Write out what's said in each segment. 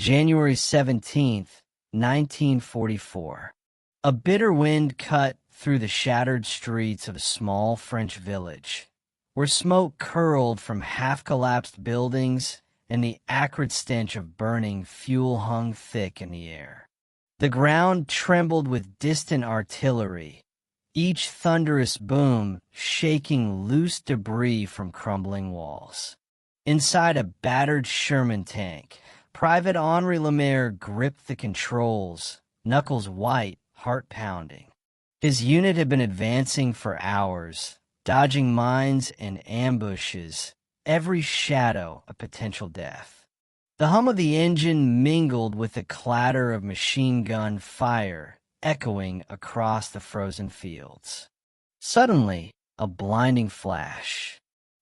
January 17th, 1944. A bitter wind cut through the shattered streets of a small French village, where smoke curled from half-collapsed buildings and the acrid stench of burning fuel hung thick in the air. The ground trembled with distant artillery, each thunderous boom shaking loose debris from crumbling walls. Inside a battered Sherman tank, Private Henri Lemaire gripped the controls, knuckles white, heart pounding. His unit had been advancing for hours, dodging mines and ambushes, every shadow a potential death. The hum of the engine mingled with the clatter of machine gun fire echoing across the frozen fields. Suddenly, a blinding flash.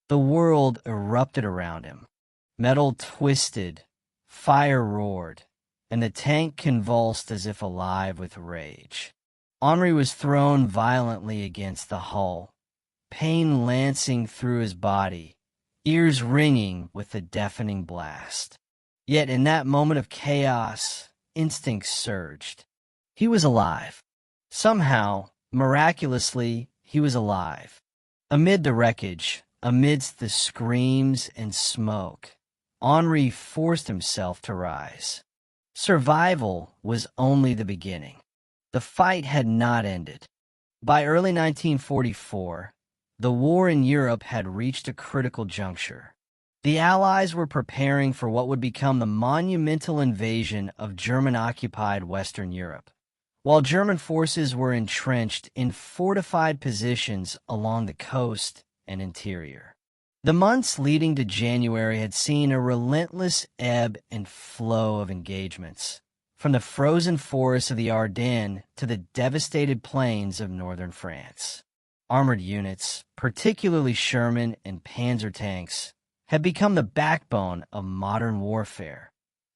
The world erupted around him. Metal twisted, fire roared, and the tank convulsed as if alive with rage. Henri was thrown violently against the hull, pain lancing through his body, ears ringing with the deafening blast. Yet in that moment of chaos, instincts surged. He was alive. Somehow, miraculously, he was alive. Amid the wreckage, amidst the screams and smoke, Henri forced himself to rise. Survival was only the beginning. The fight had not ended. By early 1944, the war in Europe had reached a critical juncture. The Allies were preparing for what would become the monumental invasion of German-occupied Western Europe, while German forces were entrenched in fortified positions along the coast and interior. The months leading to January had seen a relentless ebb and flow of engagements, from the frozen forests of the Ardennes to the devastated plains of northern France. Armored units, particularly Sherman and Panzer tanks, had become the backbone of modern warfare.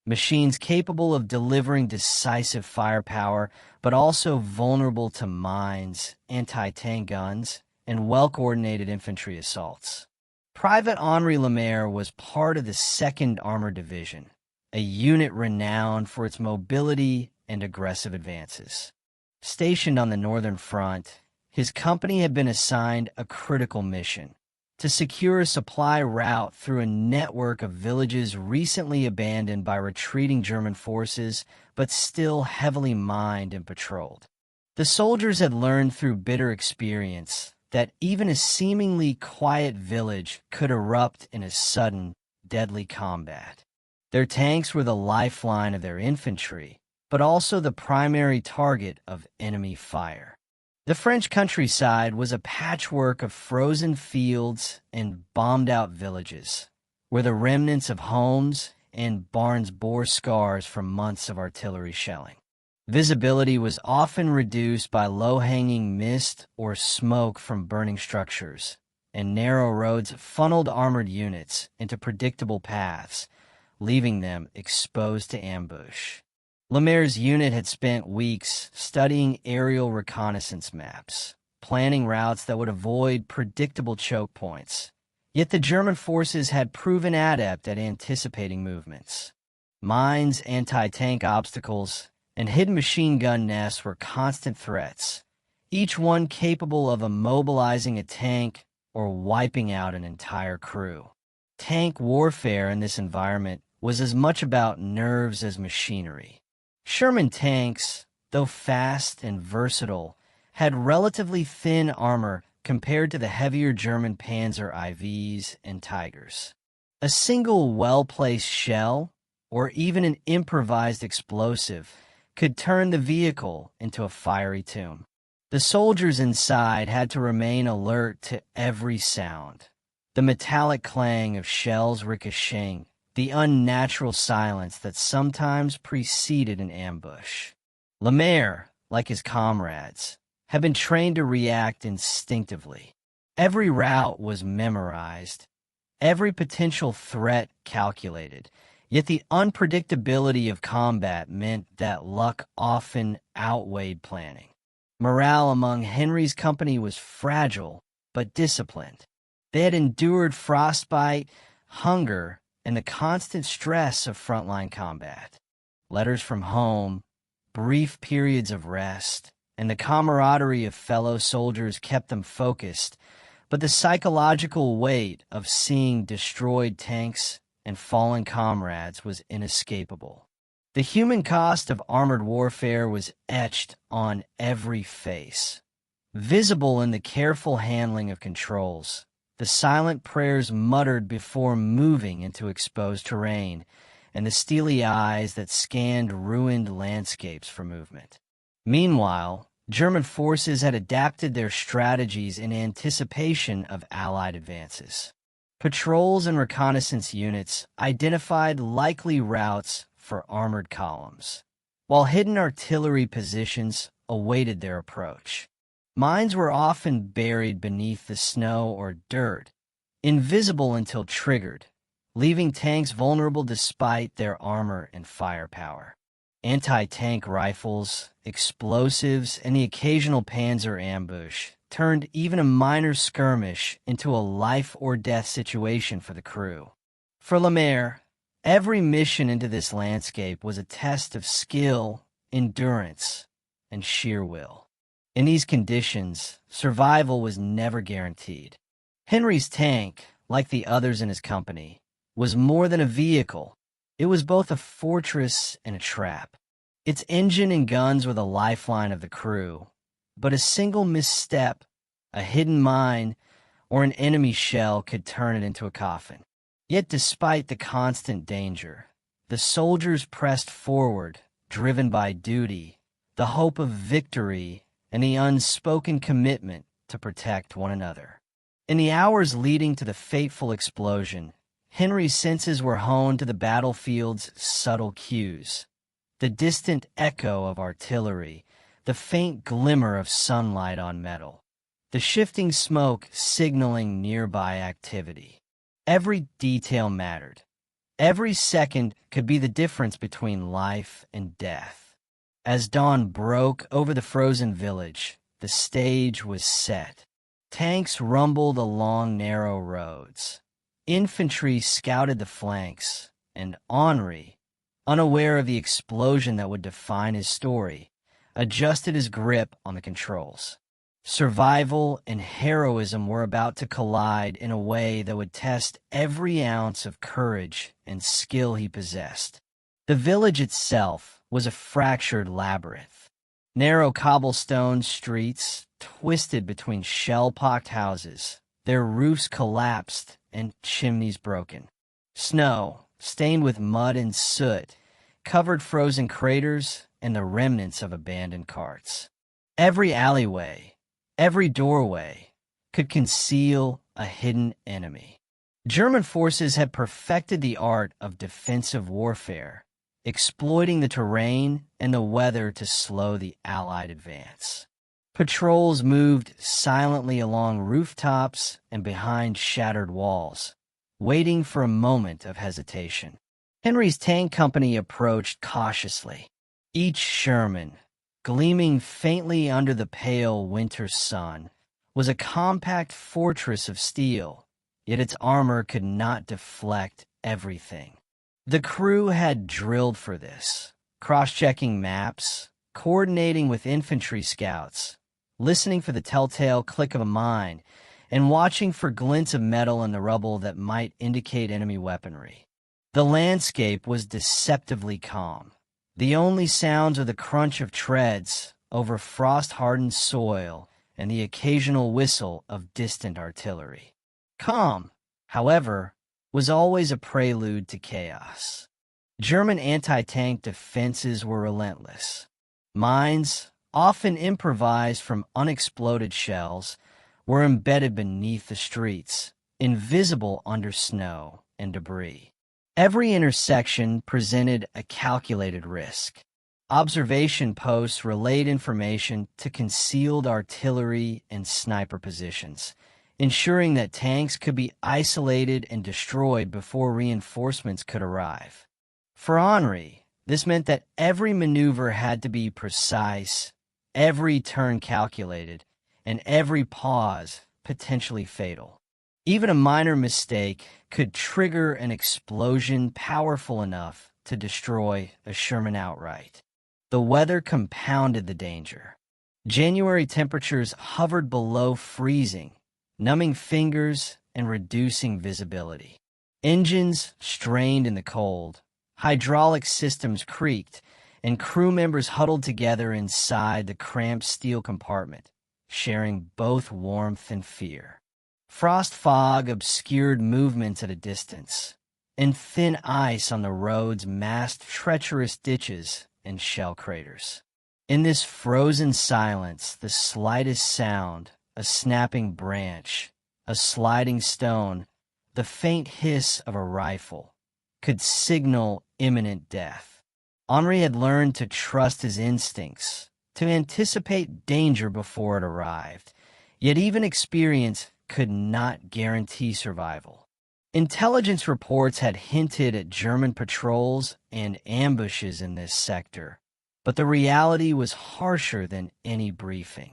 Machines capable of delivering decisive firepower, but also vulnerable to mines, anti-tank guns, and well-coordinated infantry assaults. Private Henri Lemaire was part of the 2nd Armored Division, a unit renowned for its mobility and aggressive advances. Stationed on the Northern Front, his company had been assigned a critical mission: to secure a supply route through a network of villages recently abandoned by retreating German forces, but still heavily mined and patrolled. The soldiers had learned through bitter experience that even a seemingly quiet village could erupt in a sudden, deadly combat. Their tanks were the lifeline of their infantry, but also the primary target of enemy fire. The French countryside was a patchwork of frozen fields and bombed-out villages, where the remnants of homes and barns bore scars from months of artillery shelling. Visibility was often reduced by low-hanging mist or smoke from burning structures, and narrow roads funneled armored units into predictable paths, leaving them exposed to ambush. Lemaire's unit had spent weeks studying aerial reconnaissance maps, planning routes that would avoid predictable choke points. Yet the German forces had proven adept at anticipating movements. Mines, anti-tank obstacles, and hidden machine gun nests were constant threats, each one capable of immobilizing a tank or wiping out an entire crew. Tank warfare in this environment was as much about nerves as machinery. Sherman tanks, though fast and versatile, had relatively thin armor compared to the heavier German Panzer IVs and Tigers. A single well-placed shell, or even an improvised explosive, could turn the vehicle into a fiery tomb. The soldiers inside had to remain alert to every sound: the metallic clang of shells ricocheting, the unnatural silence that sometimes preceded an ambush. Lemaire, like his comrades, had been trained to react instinctively. Every route was memorized, every potential threat calculated, yet the unpredictability of combat meant that luck often outweighed planning. Morale among Henry's company was fragile, but disciplined. They had endured frostbite, hunger, and the constant stress of frontline combat. letters from home, brief periods of rest, and the camaraderie of fellow soldiers kept them focused, but the psychological weight of seeing destroyed tanks and fallen comrades was inescapable. The human cost of armored warfare was etched on every face, visible in the careful handling of controls, the silent prayers muttered before moving into exposed terrain, and the steely eyes that scanned ruined landscapes for movement. Meanwhile, German forces had adapted their strategies in anticipation of Allied advances. Patrols and reconnaissance units identified likely routes for armored columns, while hidden artillery positions awaited their approach. Mines were often buried beneath the snow or dirt, invisible until triggered, leaving tanks vulnerable despite their armor and firepower. Anti-tank rifles, explosives, and the occasional panzer ambush turned even a minor skirmish into a life-or-death situation for the crew. For Lemaire, every mission into this landscape was a test of skill, endurance, and sheer will. In these conditions, survival was never guaranteed. Henri's tank, like the others in his company, was more than a vehicle. It was both a fortress and a trap. Its engine and guns were the lifeline of the crew, but a single misstep, a hidden mine, or an enemy shell could turn it into a coffin. Yet despite the constant danger, the soldiers pressed forward, driven by duty, the hope of victory, and the unspoken commitment to protect one another. In the hours leading to the fateful explosion, Henri's senses were honed to the battlefield's subtle cues. The distant echo of artillery, the faint glimmer of sunlight on metal, the shifting smoke signaling nearby activity. Every detail mattered. Every second could be the difference between life and death. As dawn broke over the frozen village, the stage was set. Tanks rumbled along narrow roads. Infantry scouted the flanks, and Henri, unaware of the explosion that would define his story, adjusted his grip on the controls. Survival and heroism were about to collide in a way that would test every ounce of courage and skill he possessed. The village itself was a fractured labyrinth. Narrow cobblestone streets twisted between shell-pocked houses, their roofs collapsed and chimneys broken. Snow, stained with mud and soot, covered frozen craters and the remnants of abandoned carts. Every alleyway, every doorway, could conceal a hidden enemy. German forces had perfected the art of defensive warfare, exploiting the terrain and the weather to slow the Allied advance. Patrols moved silently along rooftops and behind shattered walls, waiting for a moment of hesitation. Henri's tank company approached cautiously. Each Sherman, gleaming faintly under the pale winter sun, was a compact fortress of steel, yet its armor could not deflect everything. The crew had drilled for this, cross-checking maps, coordinating with infantry scouts, listening for the telltale click of a mine, and watching for glints of metal in the rubble that might indicate enemy weaponry. The landscape was deceptively calm. The only sounds are the crunch of treads over frost-hardened soil and the occasional whistle of distant artillery. Calm, however, was always a prelude to chaos. German anti-tank defenses were relentless. Mines, often improvised from unexploded shells, were embedded beneath the streets, invisible under snow and debris. Every intersection presented a calculated risk. Observation posts relayed information to concealed artillery and sniper positions, ensuring that tanks could be isolated and destroyed before reinforcements could arrive. For Henri, this meant that every maneuver had to be precise, every turn calculated, and every pause potentially fatal. Even a minor mistake could trigger an explosion powerful enough to destroy a Sherman outright. The weather compounded the danger. January temperatures hovered below freezing, numbing fingers and reducing visibility. Engines strained in the cold, hydraulic systems creaked, and crew members huddled together inside the cramped steel compartment, sharing both warmth and fear. Frost fog obscured movements at a distance, and thin ice on the roads masked treacherous ditches and shell craters. In this frozen silence, the slightest sound, a snapping branch, a sliding stone, the faint hiss of a rifle, could signal imminent death. Henri had learned to trust his instincts, to anticipate danger before it arrived, yet even experience could not guarantee survival. Intelligence reports had hinted at German patrols and ambushes in this sector, but the reality was harsher than any briefing.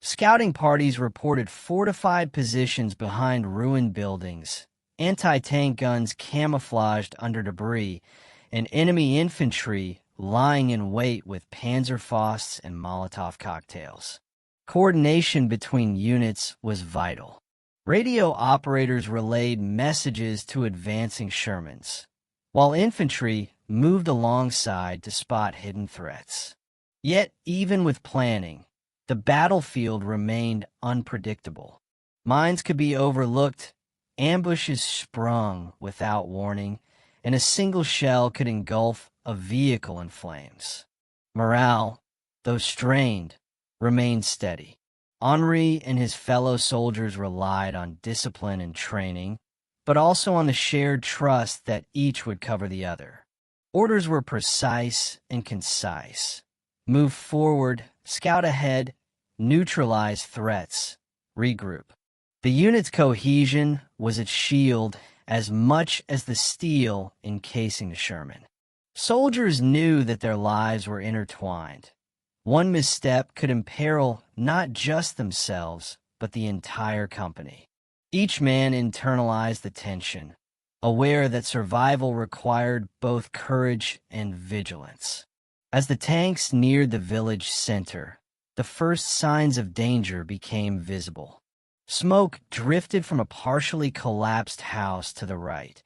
Scouting parties reported fortified positions behind ruined buildings, anti-tank guns camouflaged under debris, and enemy infantry lying in wait with Panzerfausts and Molotov cocktails. Coordination between units was vital. Radio operators relayed messages to advancing Shermans, while infantry moved alongside to spot hidden threats. Yet, even with planning, the battlefield remained unpredictable. Mines could be overlooked, ambushes sprung without warning, and a single shell could engulf a vehicle in flames. Morale, though strained, remained steady. Henri and his fellow soldiers relied on discipline and training, but also on the shared trust that each would cover the other. Orders were precise and concise. Move forward, scout ahead, neutralize threats, regroup. The unit's cohesion was its shield as much as the steel encasing the Sherman. Soldiers knew that their lives were intertwined. One misstep could imperil not just themselves, but the entire company. Each man internalized the tension, aware that survival required both courage and vigilance. As the tanks neared the village center, the first signs of danger became visible. Smoke drifted from a partially collapsed house to the right.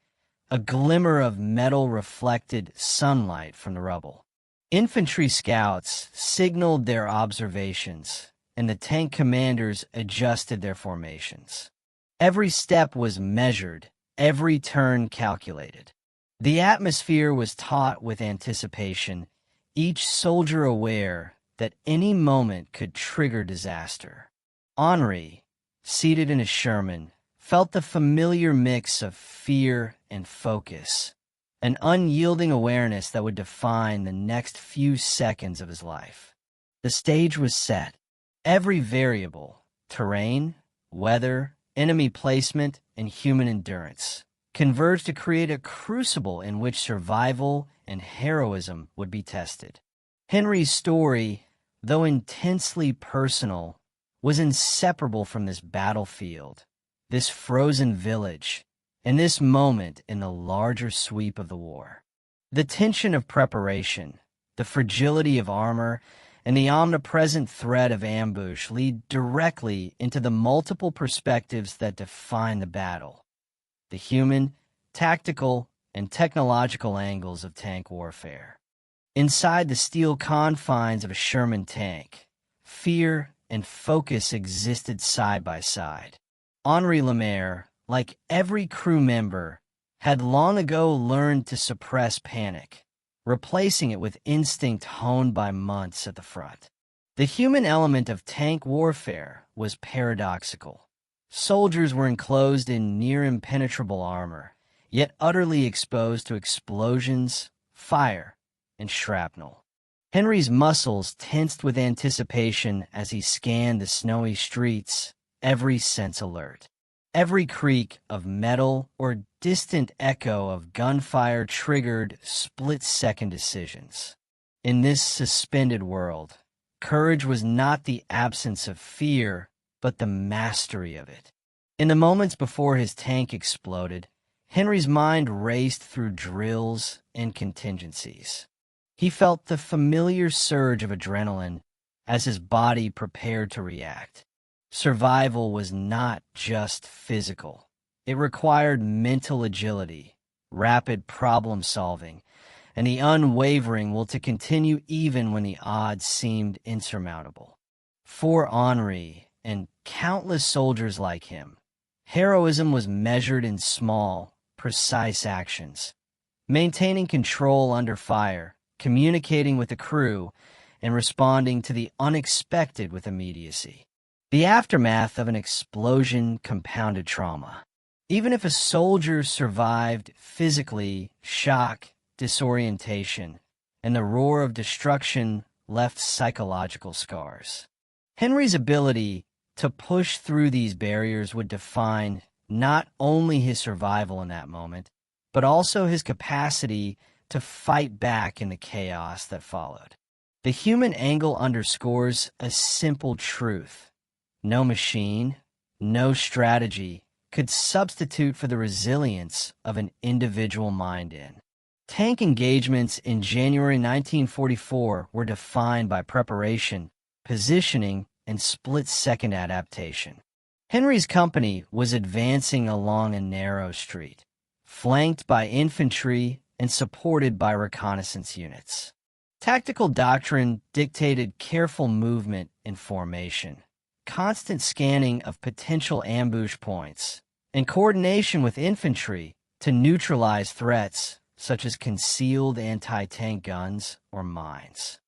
A glimmer of metal reflected sunlight from the rubble. Infantry scouts signaled their observations, and the tank commanders adjusted their formations. Every step was measured, every turn calculated. The atmosphere was taut with anticipation, each soldier aware that any moment could trigger disaster. Henri, seated in a Sherman, felt the familiar mix of fear and focus, an unyielding awareness that would define the next few seconds of his life. The stage was set. Every variable, terrain, weather, enemy placement, and human endurance, converged to create a crucible in which survival and heroism would be tested. Henri's story, though intensely personal, was inseparable from this battlefield, this frozen village, and this moment in the larger sweep of the war. The tension of preparation, the fragility of armor, and the omnipresent threat of ambush lead directly into the multiple perspectives that define the battle. The human, tactical, and technological angles of tank warfare. Inside the steel confines of a Sherman tank, fear and focus existed side by side. Henri Lemaire, like every crew member, had long ago learned to suppress panic, replacing it with instinct honed by months at the front. The human element of tank warfare was paradoxical. Soldiers were enclosed in near-impenetrable armor, yet utterly exposed to explosions, fire, and shrapnel. Henri's muscles tensed with anticipation as he scanned the snowy streets, every sense alert. Every creak of metal or distant echo of gunfire triggered split-second decisions. In this suspended world, courage was not the absence of fear, but the mastery of it. In the moments before his tank exploded, Henry's mind raced through drills and contingencies. He felt the familiar surge of adrenaline as his body prepared to react. Survival was not just physical. It required mental agility, rapid problem-solving, and the unwavering will to continue even when the odds seemed insurmountable. For Henri and countless soldiers like him, heroism was measured in small, precise actions. Maintaining control under fire, communicating with the crew, and responding to the unexpected with immediacy. The aftermath of an explosion compounded trauma. Even if a soldier survived physically, shock, disorientation, and the roar of destruction left psychological scars. Henry's ability to push through these barriers would define not only his survival in that moment, but also his capacity to fight back in the chaos that followed. The human angle underscores a simple truth. No machine, no strategy could substitute for the resilience of an individual mind. Tank engagements in January 1944 were defined by preparation, positioning, and split-second adaptation. Henry's company was advancing along a narrow street, flanked by infantry and supported by reconnaissance units. Tactical doctrine dictated careful movement and formation, constant scanning of potential ambush points, and coordination with infantry to neutralize threats such as concealed anti-tank guns or mines.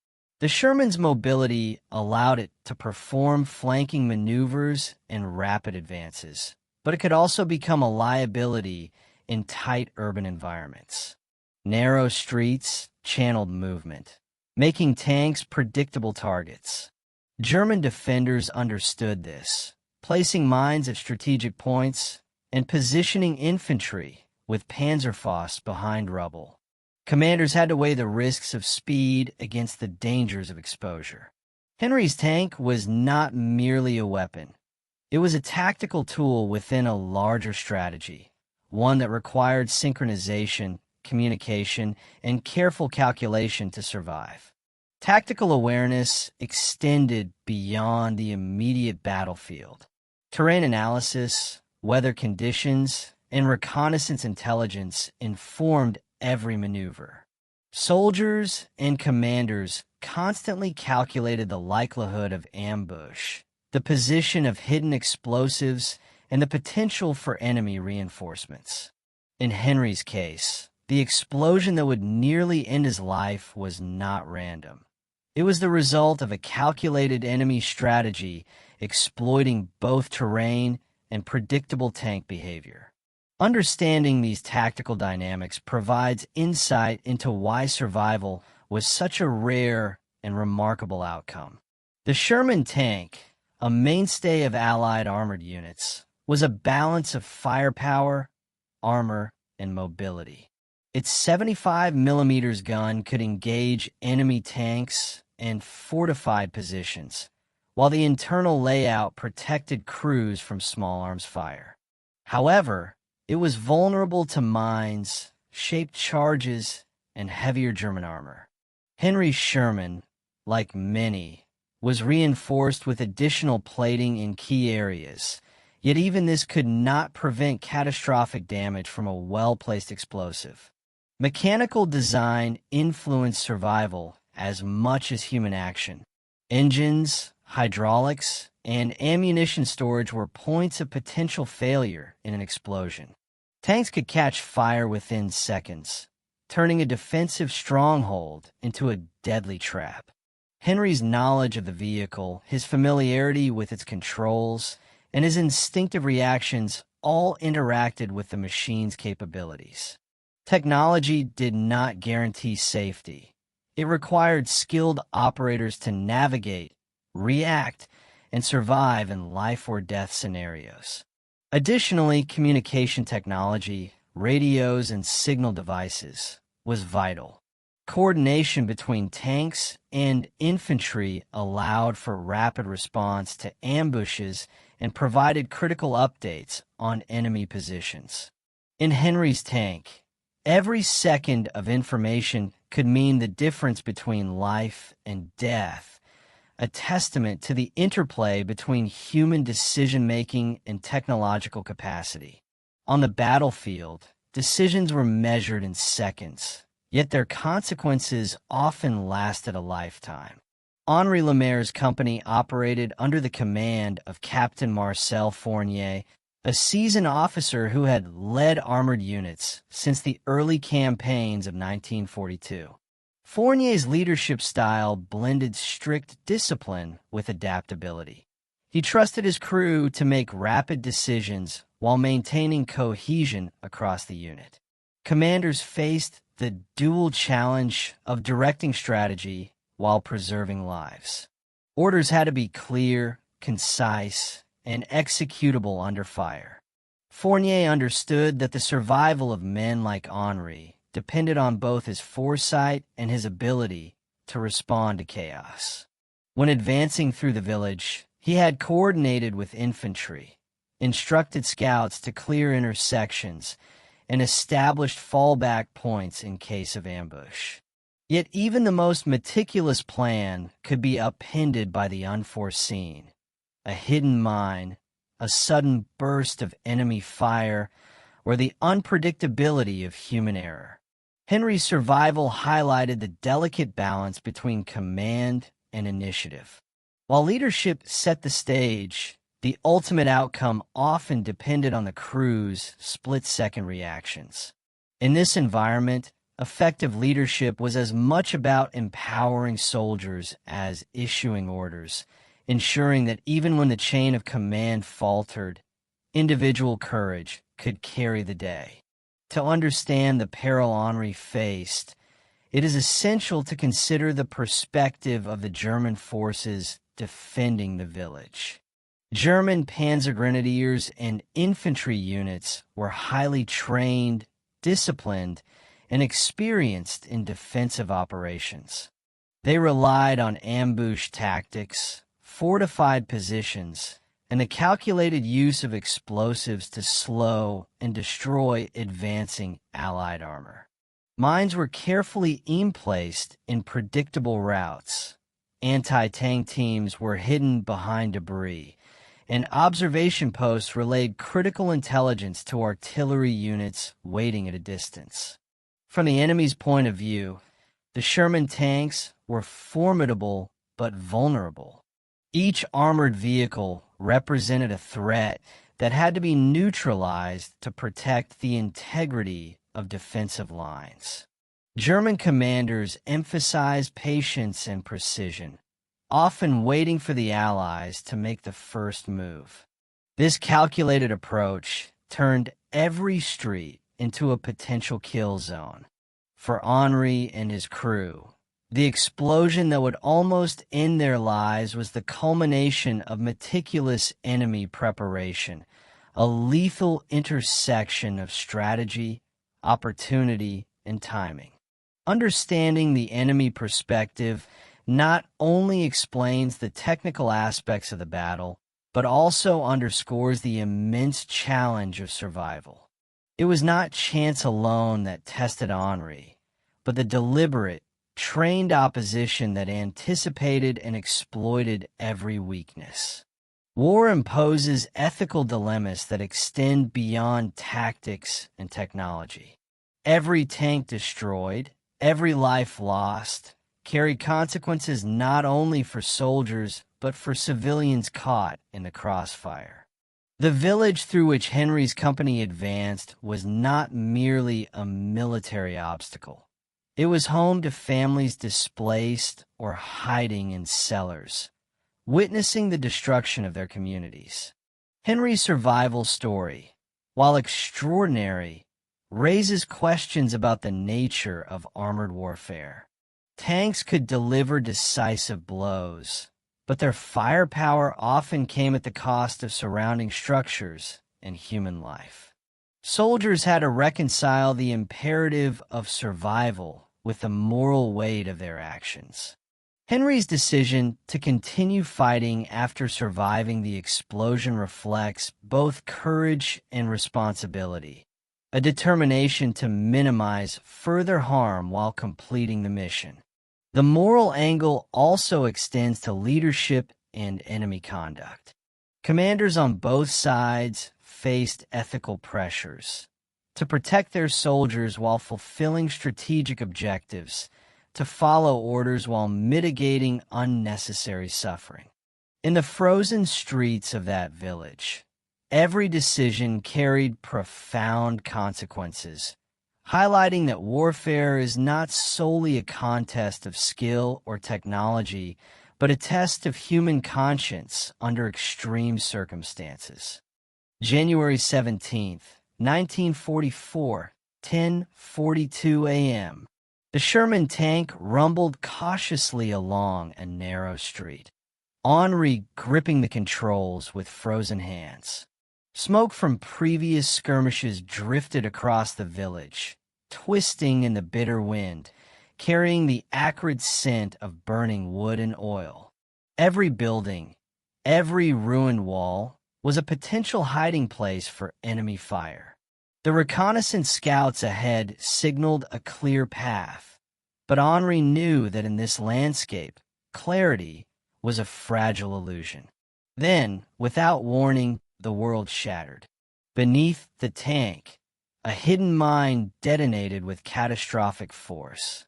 The Sherman's mobility allowed it to perform flanking maneuvers and rapid advances, but it could also become a liability in tight urban environments. Narrow streets channeled movement, making tanks predictable targets. German defenders understood this, placing mines at strategic points and positioning infantry with Panzerfaust behind rubble. Commanders had to weigh the risks of speed against the dangers of exposure. Henry's tank was not merely a weapon. It was a tactical tool within a larger strategy, one that required synchronization, communication, and careful calculation to survive. Tactical awareness extended beyond the immediate battlefield. Terrain analysis, weather conditions, and reconnaissance intelligence informed every maneuver. Soldiers and commanders constantly calculated the likelihood of ambush, the position of hidden explosives, and the potential for enemy reinforcements. In Henry's case, the explosion that would nearly end his life was not random. It was the result of a calculated enemy strategy exploiting both terrain and predictable tank behavior. Understanding these tactical dynamics provides insight into why survival was such a rare and remarkable outcome. The Sherman tank, a mainstay of Allied armored units, was a balance of firepower, armor, and mobility. Its 75mm gun could engage enemy tanks and fortified positions, while the internal layout protected crews from small arms fire. However, it was vulnerable to mines, shaped charges, and heavier German armor. Henry Sherman, like many, was reinforced with additional plating in key areas, yet even this could not prevent catastrophic damage from a well-placed explosive. Mechanical design influenced survival as much as human action. Engines, hydraulics, and ammunition storage were points of potential failure in an explosion. Tanks could catch fire within seconds, turning a defensive stronghold into a deadly trap. Henry's knowledge of the vehicle, his familiarity with its controls, and his instinctive reactions all interacted with the machine's capabilities. Technology did not guarantee safety. It required skilled operators to navigate, react, and survive in life-or-death scenarios. Additionally, communication technology, radios, and signal devices was vital. Coordination between tanks and infantry allowed for rapid response to ambushes and provided critical updates on enemy positions. In Henry's tank, every second of information could mean the difference between life and death, a testament to the interplay between human decision-making and technological capacity. On the battlefield, decisions were measured in seconds, yet their consequences often lasted a lifetime. Henri Lemaire's company operated under the command of Captain Marcel Fournier, a seasoned officer who had led armored units since the early campaigns of 1942. Fournier's leadership style blended strict discipline with adaptability. He trusted his crew to make rapid decisions while maintaining cohesion across the unit. Commanders faced the dual challenge of directing strategy while preserving lives. Orders had to be clear, concise, and executable under fire. Fournier understood that the survival of men like Henri depended on both his foresight and his ability to respond to chaos. When advancing through the village, he had coordinated with infantry, instructed scouts to clear intersections, and established fallback points in case of ambush. Yet even the most meticulous plan could be upended by the unforeseen. A hidden mine, a sudden burst of enemy fire, or the unpredictability of human error. Henry's survival highlighted the delicate balance between command and initiative. While leadership set the stage, the ultimate outcome often depended on the crew's split-second reactions. In this environment, effective leadership was as much about empowering soldiers as issuing orders, ensuring that even when the chain of command faltered, individual courage could carry the day. To understand the peril Henri faced, it is essential to consider the perspective of the German forces defending the village. German panzer grenadiers and infantry units were highly trained, disciplined, and experienced in defensive operations. They relied on ambush tactics, fortified positions, and the calculated use of explosives to slow and destroy advancing Allied armor. Mines were carefully placed in predictable routes. Anti-tank teams were hidden behind debris, and observation posts relayed critical intelligence to artillery units waiting at a distance. From the enemy's point of view, the Sherman tanks were formidable but vulnerable. Each armored vehicle represented a threat that had to be neutralized to protect the integrity of defensive lines. German commanders emphasized patience and precision, often waiting for the Allies to make the first move. This calculated approach turned every street into a potential kill zone. For Henri and his crew, the explosion that would almost end their lives was the culmination of meticulous enemy preparation, a lethal intersection of strategy, opportunity, and timing. Understanding the enemy perspective not only explains the technical aspects of the battle, but also underscores the immense challenge of survival. It was not chance alone that tested Henri, but the deliberate, trained opposition that anticipated and exploited every weakness. War imposes ethical dilemmas that extend beyond tactics and technology. Every tank destroyed, every life lost, carried consequences not only for soldiers, but for civilians caught in the crossfire. The village through which Henry's company advanced was not merely a military obstacle. It was home to families displaced or hiding in cellars, witnessing the destruction of their communities. Henry's survival story, while extraordinary, raises questions about the nature of armored warfare. Tanks could deliver decisive blows, but their firepower often came at the cost of surrounding structures and human life. Soldiers had to reconcile the imperative of survival with the moral weight of their actions. Henry's decision to continue fighting after surviving the explosion reflects both courage and responsibility. a determination to minimize further harm while completing the mission. The moral angle also extends to leadership and enemy conduct. Commanders on both sides faced ethical pressures to protect their soldiers while fulfilling strategic objectives, to follow orders while mitigating unnecessary suffering. In the frozen streets of that village, every decision carried profound consequences, highlighting that warfare is not solely a contest of skill or technology, but a test of human conscience under extreme circumstances. January 17th, 1944, 10:42 a.m. The Sherman tank rumbled cautiously along a narrow street, Henri gripping the controls with frozen hands. Smoke from previous skirmishes drifted across the village, twisting in the bitter wind, carrying the acrid scent of burning wood and oil. Every building, every ruined wall, was a potential hiding place for enemy fire. The reconnaissance scouts ahead signaled a clear path, but Henri knew that in this landscape, clarity was a fragile illusion. Then, without warning, the world shattered. Beneath the tank, a hidden mine detonated with catastrophic force.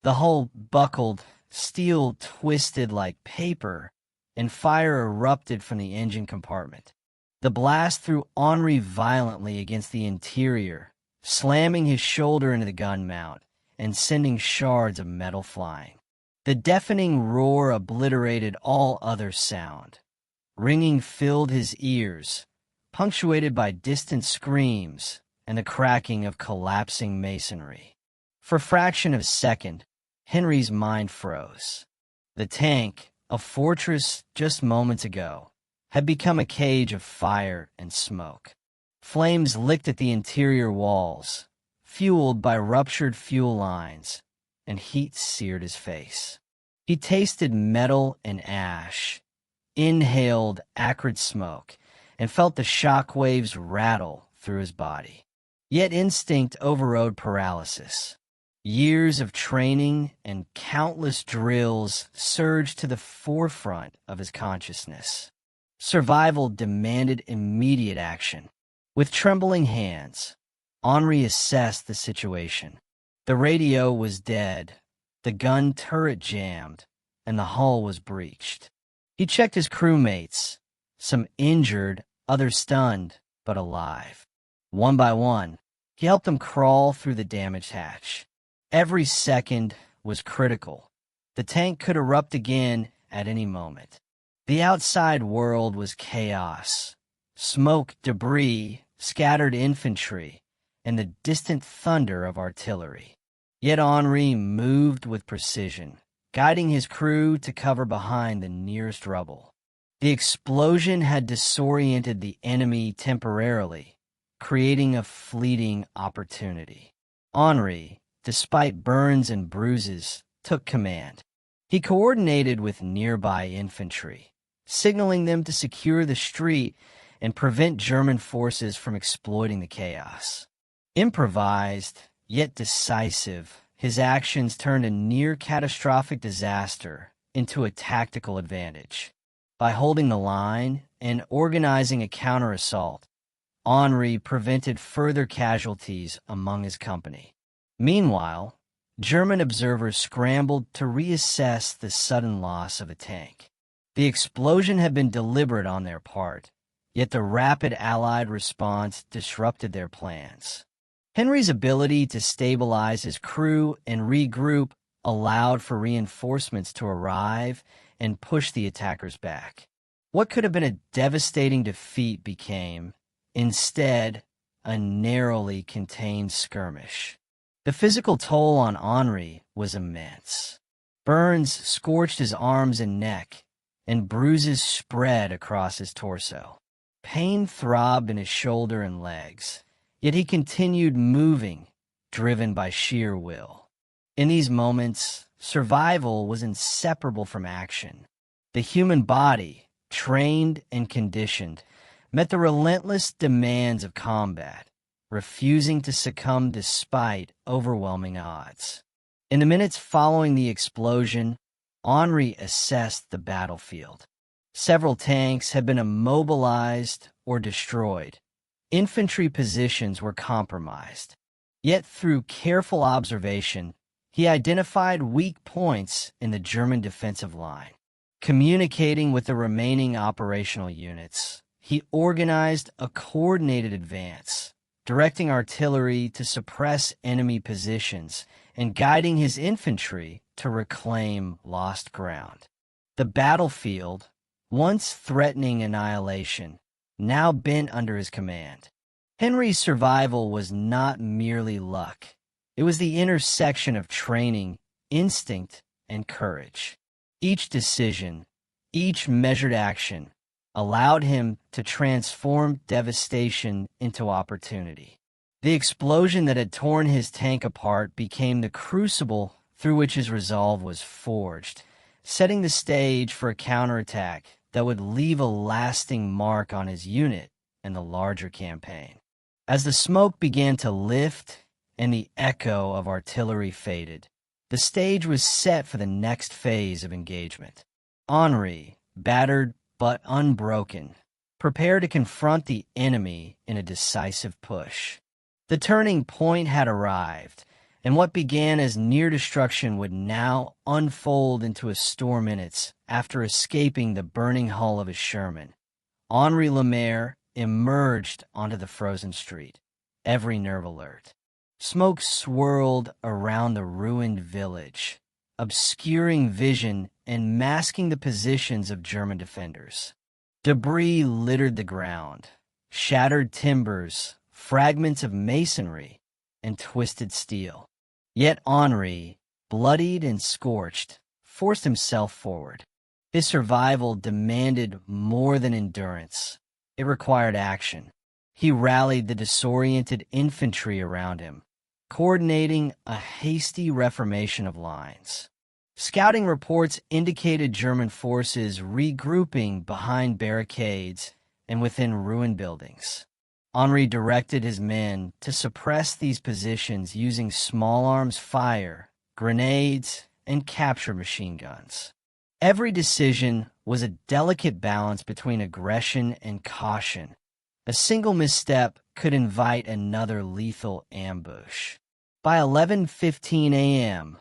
The hull buckled, steel twisted like paper, and fire erupted from the engine compartment. The blast threw Henri violently against the interior, slamming his shoulder into the gun mount and sending shards of metal flying. The deafening roar obliterated all other sound. Ringing filled his ears, punctuated by distant screams and the cracking of collapsing masonry. For a fraction of a second, Henri's mind froze. The tank, a fortress just moments ago, had become a cage of fire and smoke. Flames licked at the interior walls, fueled by ruptured fuel lines, and heat seared his face. He tasted metal and ash, inhaled acrid smoke, and felt the shock waves rattle through his body. Yet instinct overrode paralysis. Years of training and countless drills surged to the forefront of his consciousness. Survival demanded immediate action. With trembling hands, Henri assessed the situation. The radio was dead, the gun turret jammed, and the hull was breached. He checked his crewmates, some injured, others stunned, but alive. One by one, he helped them crawl through the damaged hatch. Every second was critical. The tank could erupt again at any moment. The outside world was chaos. Smoke, debris, scattered infantry, and the distant thunder of artillery. Yet Henri moved with precision, guiding his crew to cover behind the nearest rubble. The explosion had disoriented the enemy temporarily, creating a fleeting opportunity. Henri, despite burns and bruises, took command. He coordinated with nearby infantry, signaling them to secure the street and prevent German forces from exploiting the chaos. Improvised, yet decisive, his actions turned a near-catastrophic disaster into a tactical advantage. By holding the line and organizing a counter-assault, Henri prevented further casualties among his company. Meanwhile, German observers scrambled to reassess the sudden loss of a tank. The explosion had been deliberate on their part, yet the rapid Allied response disrupted their plans. Henri's ability to stabilize his crew and regroup allowed for reinforcements to arrive and push the attackers back. What could have been a devastating defeat became, instead, a narrowly contained skirmish. The physical toll on Henri was immense. Burns scorched his arms and neck, and bruises spread across his torso. Pain throbbed in his shoulder and legs, yet he continued moving, driven by sheer will. In these moments, survival was inseparable from action. The human body, trained and conditioned, met the relentless demands of combat, refusing to succumb despite overwhelming odds. In the minutes following the explosion, Henri assessed the battlefield. Several tanks had been immobilized or destroyed. Infantry positions were compromised. Yet through careful observation, he identified weak points in the German defensive line. Communicating with the remaining operational units, he organized a coordinated advance, directing artillery to suppress enemy positions and guiding his infantry to reclaim lost ground. The battlefield, once threatening annihilation, now bent under his command. Henri's survival was not merely luck. It was the intersection of training, instinct, and courage. Each decision, each measured action, allowed him to transform devastation into opportunity. The explosion that had torn his tank apart became the crucible through which his resolve was forged, setting the stage for a counterattack that would leave a lasting mark on his unit and the larger campaign. As the smoke began to lift and the echo of artillery faded, the stage was set for the next phase of engagement. Henri, battered but unbroken, prepared to confront the enemy in a decisive push. The turning point had arrived, and what began as near destruction would now unfold into a storm minutes after escaping the burning hull of his Sherman. Henri Lemaire emerged onto the frozen street, every nerve alert. Smoke swirled around the ruined village, obscuring vision and masking the positions of German defenders. Debris littered the ground, shattered timbers, fragments of masonry, and twisted steel. Yet Henri, bloodied and scorched, forced himself forward. His survival demanded more than endurance. It required action. He rallied the disoriented infantry around him, coordinating a hasty reformation of lines. Scouting reports indicated German forces regrouping behind barricades and within ruined buildings. Henri directed his men to suppress these positions using small arms fire, grenades, and capture machine guns. Every decision was a delicate balance between aggression and caution. A single misstep could invite another lethal ambush. By 11:15 a.m.,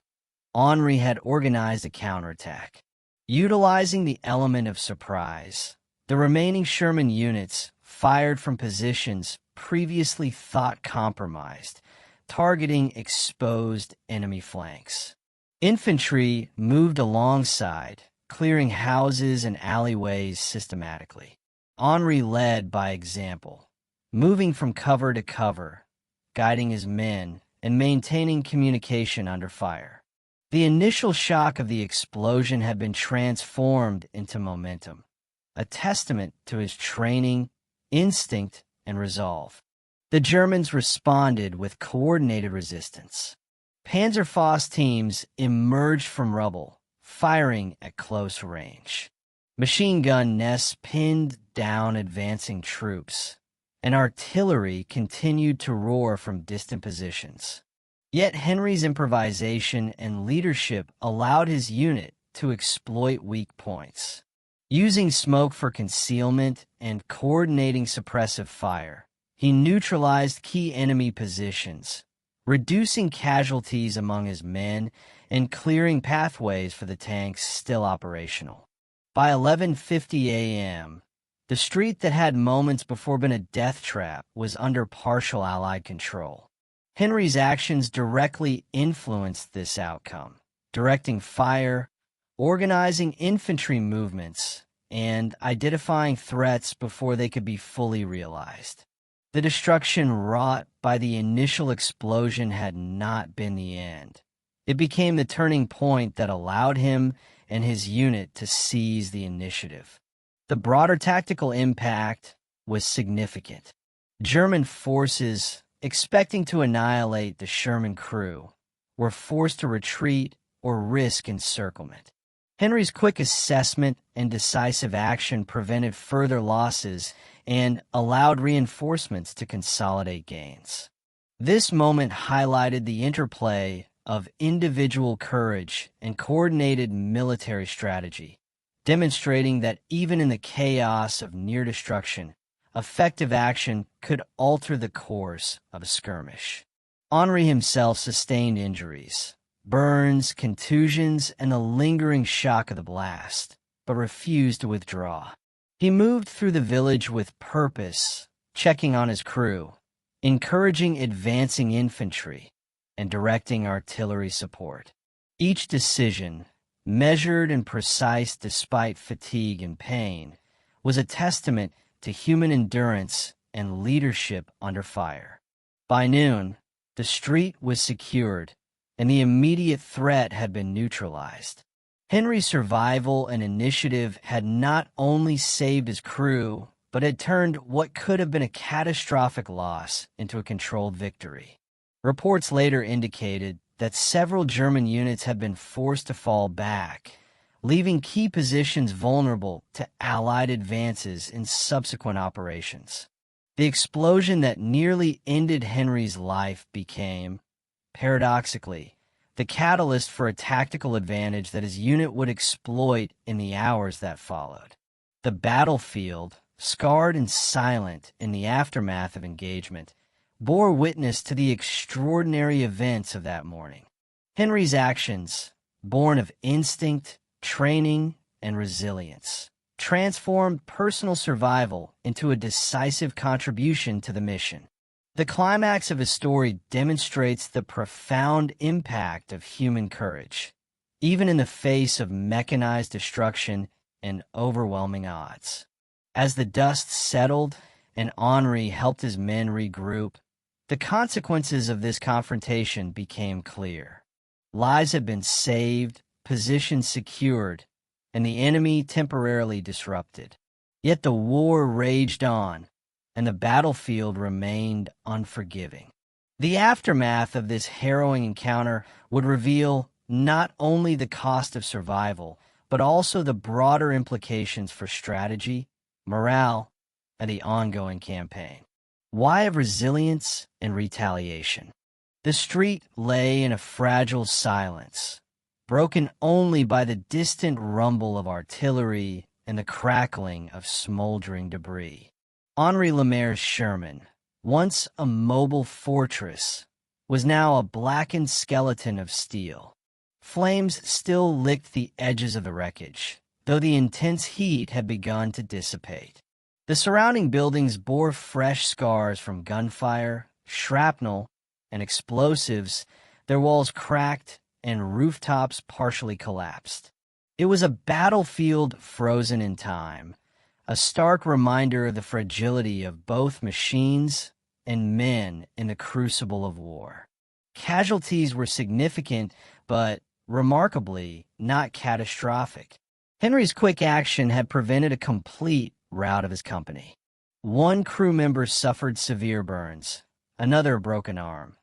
Henri had organized a counterattack. Utilizing the element of surprise, the remaining Sherman units fired from positions previously thought compromised, targeting exposed enemy flanks. Infantry moved alongside, clearing houses and alleyways systematically. Henri led by example, moving from cover to cover, guiding his men and maintaining communication under fire. The initial shock of the explosion had been transformed into momentum, a testament to his training, instinct, and resolve. The Germans responded with coordinated resistance. Panzerfaust teams emerged from rubble, firing at close range. Machine gun nests pinned down advancing troops, and artillery continued to roar from distant positions. Yet Henri's improvisation and leadership allowed his unit to exploit weak points. Using smoke for concealment and coordinating suppressive fire, he neutralized key enemy positions, reducing casualties among his men and clearing pathways for the tanks still operational. By 11:50 a.m., the street that had moments before been a death trap was under partial Allied control. Henri's actions directly influenced this outcome, directing fire, organizing infantry movements, and identifying threats before they could be fully realized. The destruction wrought by the initial explosion had not been the end. It became the turning point that allowed him and his unit to seize the initiative. The broader tactical impact was significant. German forces, expecting to annihilate the Sherman crew, were forced to retreat or risk encirclement. Henry's quick assessment and decisive action prevented further losses and allowed reinforcements to consolidate gains. This moment highlighted the interplay of individual courage and coordinated military strategy, demonstrating that even in the chaos of near destruction, effective action could alter the course of a skirmish. Henri himself sustained injuries, burns, contusions, and the lingering shock of the blast, but refused to withdraw. He moved through the village with purpose, checking on his crew, encouraging advancing infantry, and directing artillery support. Each decision, measured and precise despite fatigue and pain, was a testament to human endurance and leadership under fire. By noon, the street was secured, and the immediate threat had been neutralized. Henry's survival and initiative had not only saved his crew, but had turned what could have been a catastrophic loss into a controlled victory. Reports later indicated that several German units had been forced to fall back, leaving key positions vulnerable to Allied advances in subsequent operations. The explosion that nearly ended Henry's life became, paradoxically, the catalyst for a tactical advantage that his unit would exploit in the hours that followed. The battlefield, scarred and silent in the aftermath of engagement, bore witness to the extraordinary events of that morning. Henry's actions, born of instinct, training, and resilience, transformed personal survival into a decisive contribution to the mission. The climax of his story demonstrates the profound impact of human courage, even in the face of mechanized destruction and overwhelming odds. As the dust settled and Henri helped his men regroup, the consequences of this confrontation became clear. Lives had been saved, positions secured, and the enemy temporarily disrupted. Yet the war raged on, and the battlefield remained unforgiving. The aftermath of this harrowing encounter would reveal not only the cost of survival, but also the broader implications for strategy, morale, and the ongoing campaign. Why of resilience and retaliation? The street lay in a fragile silence, broken only by the distant rumble of artillery and the crackling of smoldering debris. Henri Lemaire's Sherman, once a mobile fortress, was now a blackened skeleton of steel. Flames still licked the edges of the wreckage, though the intense heat had begun to dissipate. The surrounding buildings bore fresh scars from gunfire, shrapnel, and explosives, their walls cracked and rooftops partially collapsed. It was a battlefield frozen in time, a stark reminder of the fragility of both machines and men in the crucible of war. Casualties were significant, but remarkably not catastrophic. Henry's quick action had prevented a complete rout of his company. One crew member suffered severe burns, another a broken arm,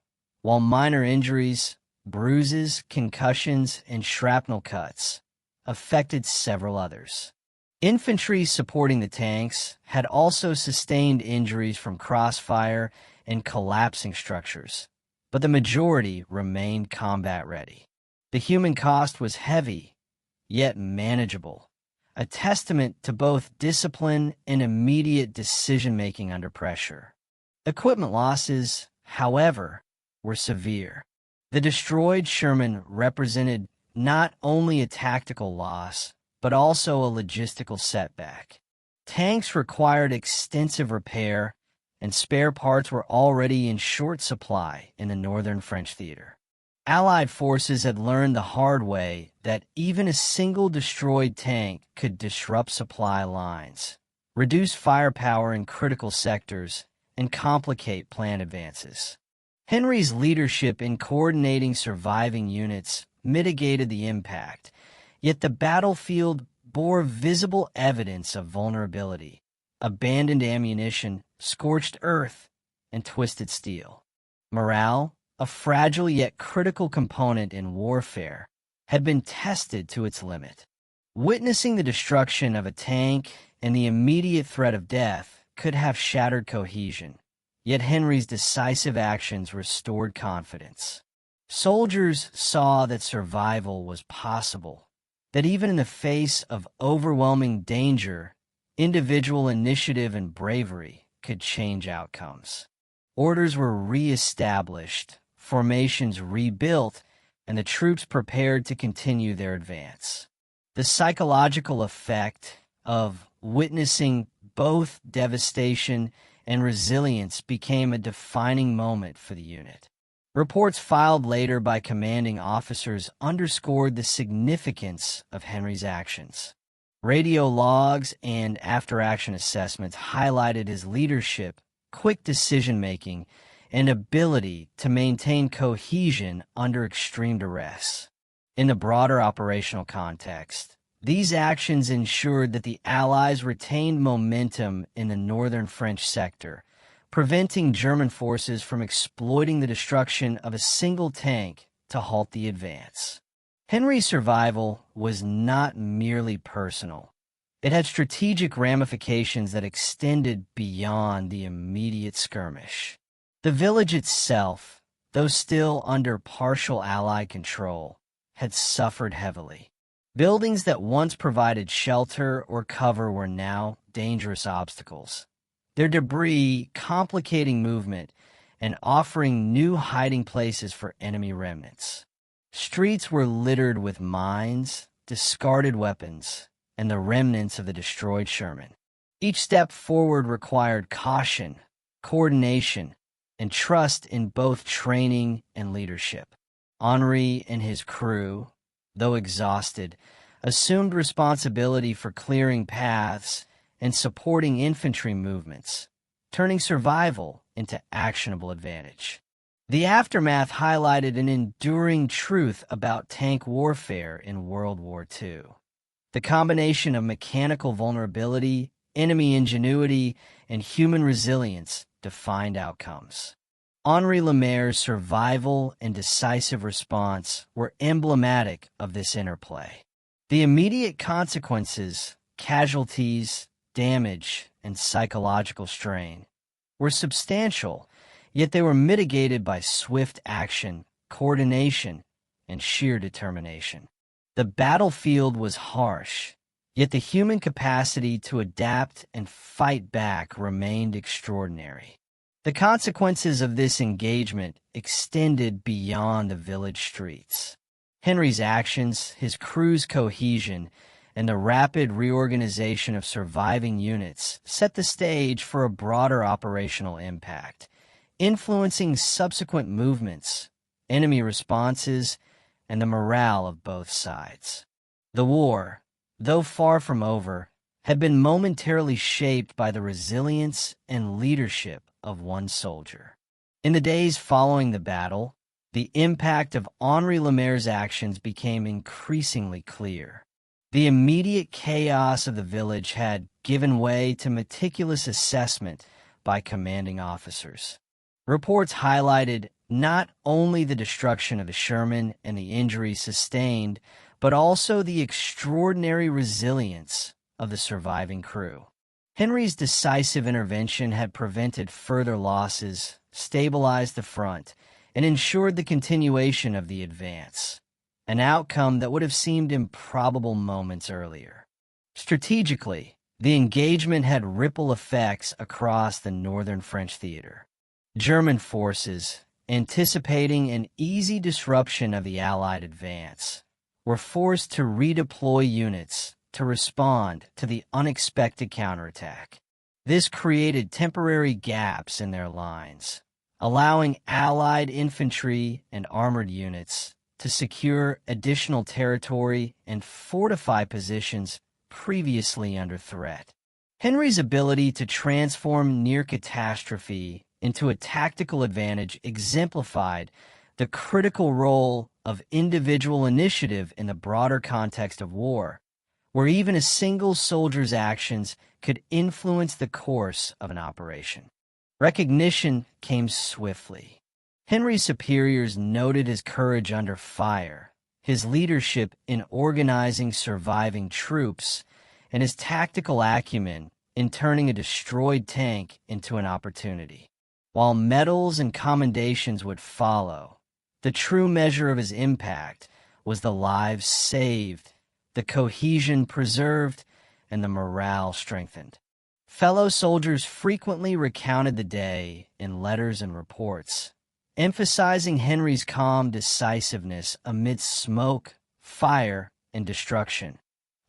while minor injuries, bruises, concussions, and shrapnel cuts affected several others. Infantry supporting the tanks had also sustained injuries from crossfire and collapsing structures, but the majority remained combat ready. The human cost was heavy, yet manageable, a testament to both discipline and immediate decision-making under pressure. Equipment losses, however, were severe. The destroyed Sherman represented not only a tactical loss, but also a logistical setback. Tanks required extensive repair, and spare parts were already in short supply in the northern French theater. Allied forces had learned the hard way that even a single destroyed tank could disrupt supply lines, reduce firepower in critical sectors, and complicate planned advances. Henry's leadership in coordinating surviving units mitigated the impact, yet the battlefield bore visible evidence of vulnerability: abandoned ammunition, scorched earth, and twisted steel. Morale, a fragile yet critical component in warfare, had been tested to its limit. Witnessing the destruction of a tank and the immediate threat of death could have shattered cohesion, yet Henri's decisive actions restored confidence. Soldiers saw that survival was possible, that even in the face of overwhelming danger, individual initiative and bravery could change outcomes. Orders were re-established, formations rebuilt, and the troops prepared to continue their advance. The psychological effect of witnessing both devastation and resilience became a defining moment for the unit. Reports filed later by commanding officers underscored the significance of Henri's actions. Radio logs and after-action assessments highlighted his leadership, quick decision-making, and ability to maintain cohesion under extreme duress. In the broader operational context, these actions ensured that the Allies retained momentum in the northern French sector, preventing German forces from exploiting the destruction of a single tank to halt the advance. Henri's survival was not merely personal. It had strategic ramifications that extended beyond the immediate skirmish. The village itself, though still under partial Allied control, had suffered heavily. Buildings that once provided shelter or cover were now dangerous obstacles, their debris complicating movement and offering new hiding places for enemy remnants. Streets were littered with mines, discarded weapons, and the remnants of the destroyed Sherman. Each step forward required caution, coordination, and trust in both training and leadership. Henri and his crew, though exhausted, assumed responsibility for clearing paths and supporting infantry movements, turning survival into actionable advantage. The aftermath highlighted an enduring truth about tank warfare in World War II. The combination of mechanical vulnerability, enemy ingenuity, and human resilience defined outcomes. Henri Lemaire's survival and decisive response were emblematic of this interplay. The immediate consequences, casualties, damage, and psychological strain, were substantial, yet they were mitigated by swift action, coordination, and sheer determination. The battlefield was harsh, yet the human capacity to adapt and fight back remained extraordinary. The consequences of this engagement extended beyond the village streets. Henri's actions, his crew's cohesion, and the rapid reorganization of surviving units set the stage for a broader operational impact, influencing subsequent movements, enemy responses, and the morale of both sides. The war, though far from over, had been momentarily shaped by the resilience and leadership of one soldier. In the days following the battle, the impact of Henri Lemaire's actions became increasingly clear. The immediate chaos of the village had given way to meticulous assessment by commanding officers. Reports highlighted not only the destruction of the Sherman and the injuries sustained, but also the extraordinary resilience of the surviving crew. Henri's decisive intervention had prevented further losses, stabilized the front, and ensured the continuation of the advance, an outcome that would have seemed improbable moments earlier. Strategically, the engagement had ripple effects across the northern French theater. German forces, anticipating an easy disruption of the Allied advance, were forced to redeploy units to respond to the unexpected counterattack. This created temporary gaps in their lines, allowing Allied infantry and armored units to secure additional territory and fortify positions previously under threat. Henri's ability to transform near catastrophe into a tactical advantage exemplified the critical role of individual initiative in the broader context of war, where even a single soldier's actions could influence the course of an operation. Recognition came swiftly. Henri's superiors noted his courage under fire, his leadership in organizing surviving troops, and his tactical acumen in turning a destroyed tank into an opportunity. While medals and commendations would follow, the true measure of his impact was the lives saved, the cohesion preserved, and the morale strengthened. Fellow soldiers frequently recounted the day in letters and reports, emphasizing Henri's calm decisiveness amidst smoke, fire, and destruction.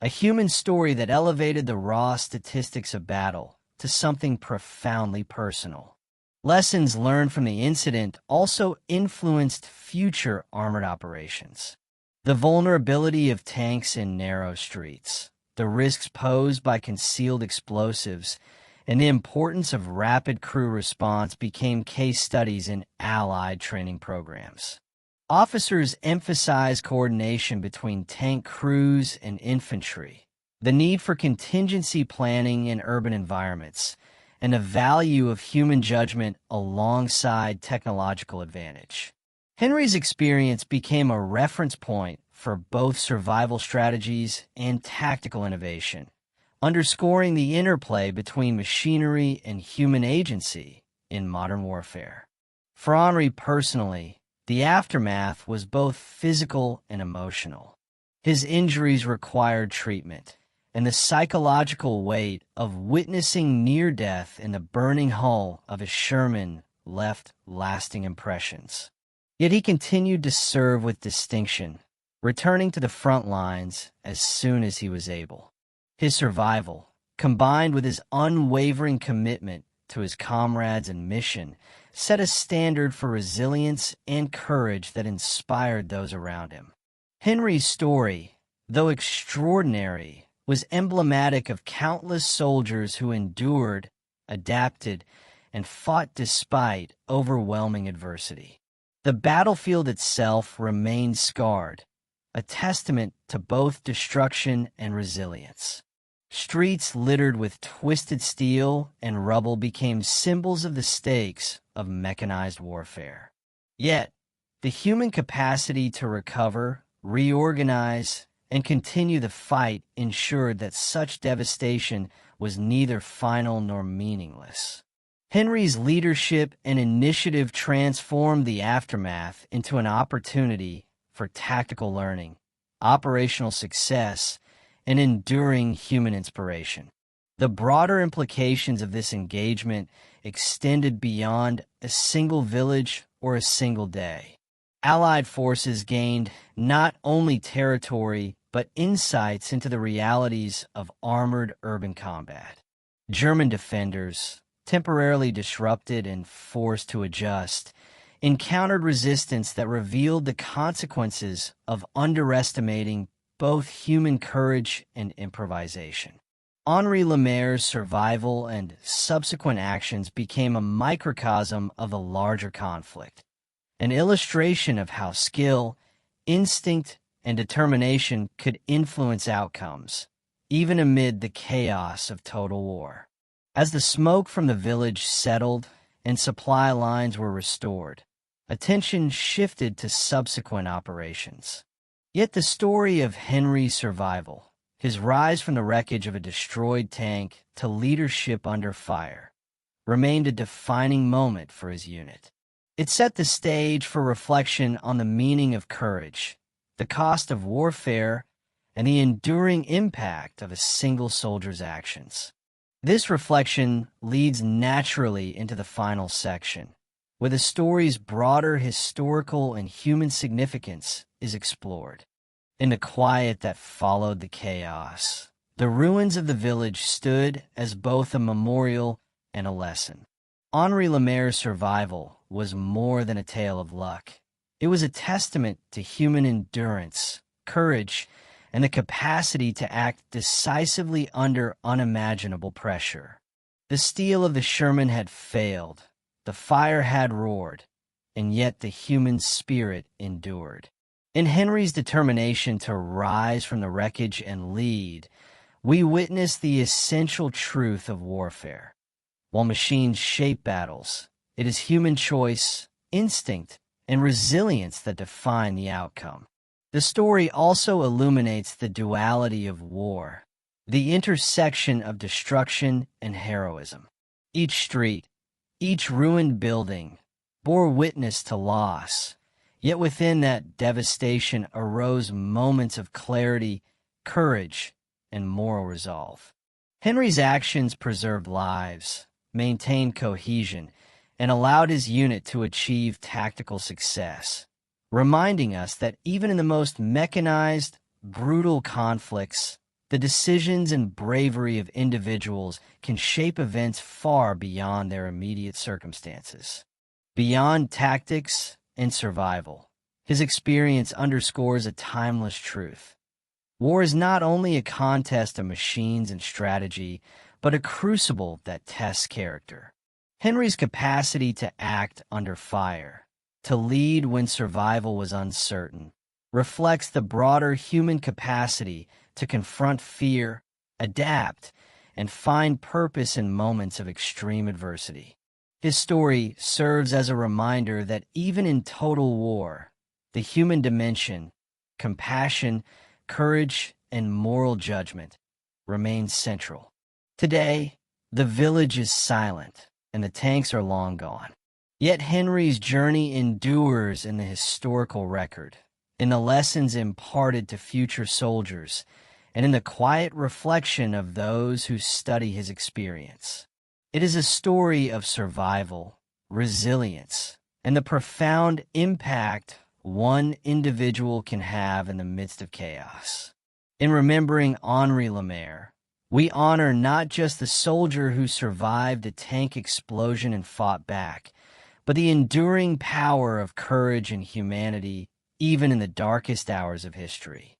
A human story that elevated the raw statistics of battle to something profoundly personal. Lessons learned from the incident also influenced future armored operations. The vulnerability of tanks in narrow streets, the risks posed by concealed explosives, and the importance of rapid crew response became case studies in Allied training programs. Officers emphasized coordination between tank crews and infantry, the need for contingency planning in urban environments, and the value of human judgment alongside technological advantage. Henri's experience became a reference point for both survival strategies and tactical innovation, underscoring the interplay between machinery and human agency in modern warfare. For Henri personally, the aftermath was both physical and emotional. His injuries required treatment, and the psychological weight of witnessing near death in the burning hull of his Sherman left lasting impressions. Yet he continued to serve with distinction, returning to the front lines as soon as he was able. His survival, combined with his unwavering commitment to his comrades and mission, set a standard for resilience and courage that inspired those around him. Henri's story, though extraordinary, was emblematic of countless soldiers who endured, adapted, and fought despite overwhelming adversity. The battlefield itself remained scarred, a testament to both destruction and resilience. Streets littered with twisted steel and rubble became symbols of the stakes of mechanized warfare. Yet, the human capacity to recover, reorganize, and continue the fight ensured that such devastation was neither final nor meaningless. Henri's leadership and initiative transformed the aftermath into an opportunity for tactical learning, operational success, and enduring human inspiration. The broader implications of this engagement extended beyond a single village or a single day. Allied forces gained not only territory, but insights into the realities of armored urban combat. German defenders, temporarily disrupted and forced to adjust, encountered resistance that revealed the consequences of underestimating both human courage and improvisation. Henri Lemaire's survival and subsequent actions became a microcosm of the larger conflict, an illustration of how skill, instinct, and determination could influence outcomes, even amid the chaos of total war. As the smoke from the village settled and supply lines were restored, attention shifted to subsequent operations. Yet the story of Henri's survival, his rise from the wreckage of a destroyed tank to leadership under fire, remained a defining moment for his unit. It set the stage for reflection on the meaning of courage, the cost of warfare, and the enduring impact of a single soldier's actions. This reflection leads naturally into the final section, where the story's broader historical and human significance is explored. In the quiet that followed the chaos, the ruins of the village stood as both a memorial and a lesson. Henri Lemaire's survival was more than a tale of luck. It was a testament to human endurance, courage, and the capacity to act decisively under unimaginable pressure. The steel of the Sherman had failed, the fire had roared, and yet the human spirit endured. In Henri's determination to rise from the wreckage and lead, we witness the essential truth of warfare. While machines shape battles, it is human choice, instinct, and resilience that define the outcome. The story also illuminates the duality of war, the intersection of destruction and heroism. Each street, each ruined building, bore witness to loss, yet within that devastation arose moments of clarity, courage, and moral resolve. Henry's actions preserved lives, maintained cohesion, and allowed his unit to achieve tactical success, reminding us that even in the most mechanized, brutal conflicts, the decisions and bravery of individuals can shape events far beyond their immediate circumstances. Beyond tactics and survival, his experience underscores a timeless truth. War is not only a contest of machines and strategy, but a crucible that tests character. Henry's capacity to act under fire, to lead when survival was uncertain, reflects the broader human capacity to confront fear, adapt, and find purpose in moments of extreme adversity. His story serves as a reminder that even in total war, the human dimension, compassion, courage, and moral judgment remain central. Today, the village is silent, and the tanks are long gone. Yet Henry's journey endures in the historical record, in the lessons imparted to future soldiers, and in the quiet reflection of those who study his experience. It is a story of survival, resilience, and the profound impact one individual can have in the midst of chaos. In remembering Henri Lemaire, we honor not just the soldier who survived a tank explosion and fought back, but the enduring power of courage and humanity, even in the darkest hours of history.